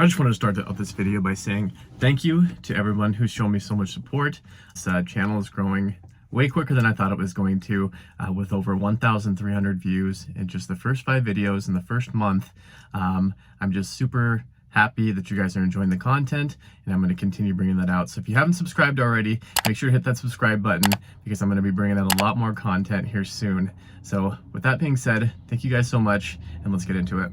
I just wanted to start out this video by saying thank you to everyone who's shown me so much support. This channel is growing way quicker than I thought it was going to, with over 1,300 views in just the first 5 videos in the first month. I'm just super happy that you guys are enjoying the content, and I'm going to continue bringing that out. So if you haven't subscribed already, make sure to hit that subscribe button, because I'm going to be bringing out a lot more content here soon. So with that being said, thank you guys so much, and let's get into it.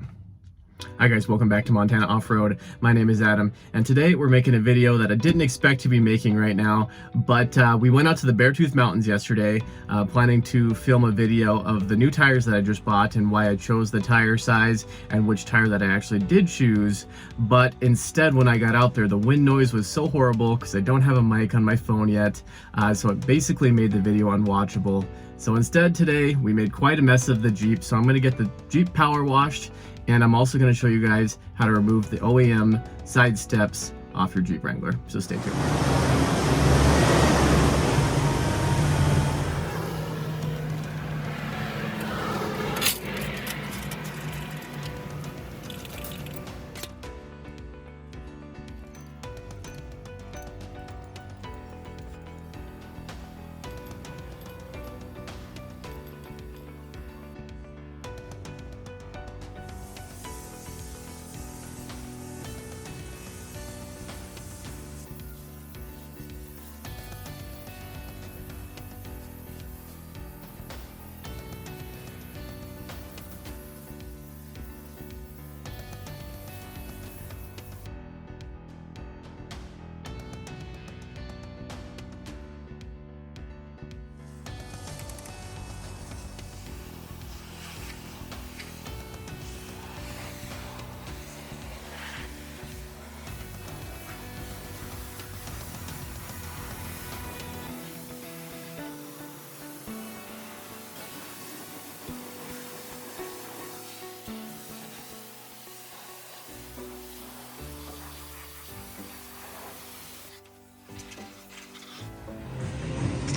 Hi guys, welcome back to Montana Off-Road. My name is Adam, and today we're making a video that I didn't expect to be making right now, but we went out to the Beartooth Mountains yesterday, planning to film a video of the new tires that I just bought and why I chose the tire size and which tire that I actually did choose. But instead, when I got out there, the wind noise was so horrible because I don't have a mic on my phone yet, so it basically made the video unwatchable. So instead today, we made quite a mess of the Jeep, so I'm going to get the Jeep power washed, and I'm also going to show you guys how to remove the OEM side steps off your Jeep Wrangler. So stay tuned.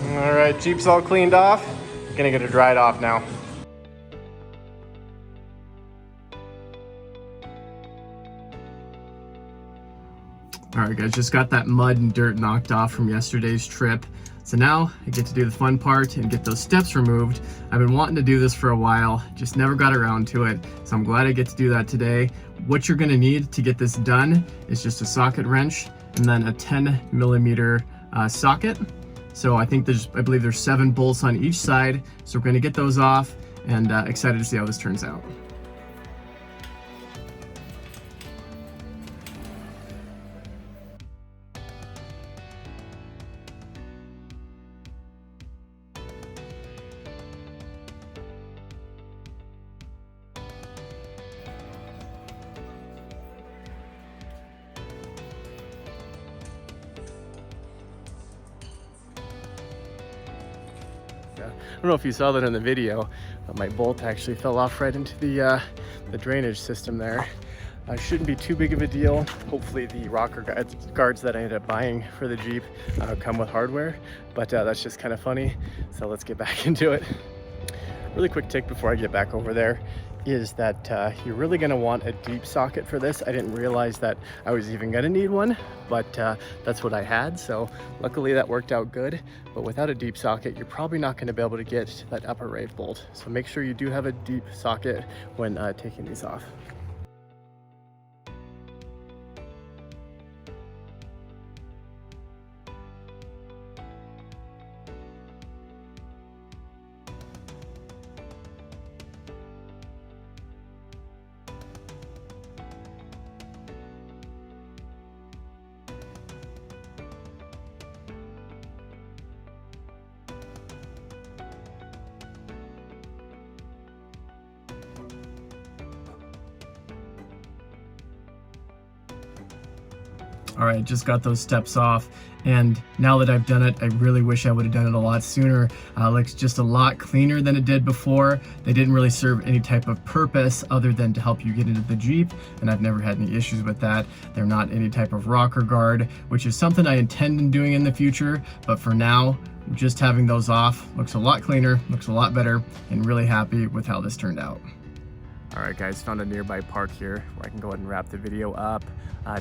All right, Jeep's all cleaned off. Gonna get it dried off now. All right guys, just got that mud and dirt knocked off from yesterday's trip. So now I get to do the fun part and get those steps removed. I've been wanting to do this for a while, just never got around to it. So I'm glad I get to do that today. What you're gonna need to get this done is just a socket wrench and then a 10mm socket. So I believe there's 7 bolts on each side. So we're gonna get those off, and excited to see how this turns out. I don't know if you saw that in the video, but my bolt actually fell off right into the drainage system there. Shouldn't be too big of a deal. Hopefully the rocker guards that I ended up buying for the Jeep come with hardware, but that's just kind of funny. So let's get back into it. Really quick tip before I get back over there is that you're really going to want a deep socket for this. I didn't realize that I was even going to need one, but that's what I had, so luckily that worked out good. But without a deep socket, you're probably not going to be able to get that upper rave bolt, so make sure you do have a deep socket when taking these off. All right, just got those steps off, and now that I've done it, I really wish I would have done it a lot sooner. Looks just a lot cleaner than it did before. They didn't really serve any type of purpose other than to help you get into the Jeep, and I've never had any issues with that. They're not any type of rocker guard, which is something I intend on doing in the future, but for now, just having those off looks a lot cleaner, looks a lot better, and really happy with how this turned out. All right, guys, found a nearby park here where I can go ahead and wrap the video up.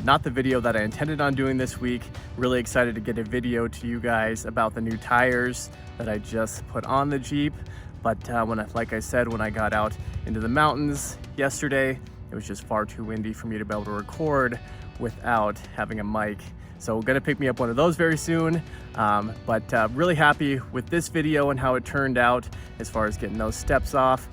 Not the video that I intended on doing this week. Really excited to get a video to you guys about the new tires that I just put on the Jeep. But like I said, when I got out into the mountains yesterday, it was just far too windy for me to be able to record without having a mic. So we're gonna pick me up one of those very soon. But really happy with this video and how it turned out as far as getting those steps off.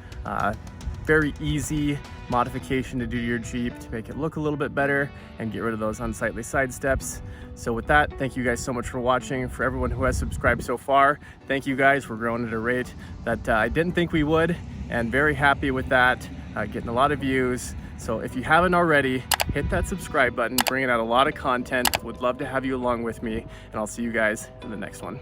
Very easy modification to do to your Jeep to make it look a little bit better and get rid of those unsightly side steps. So with that, thank you guys so much for watching. For everyone who has subscribed so far, thank you guys. We're growing at a rate that I didn't think we would, and very happy with that. Getting a lot of views. So if you haven't already, hit that subscribe button, bringing out a lot of content. Would love to have you along with me, and I'll see you guys in the next one.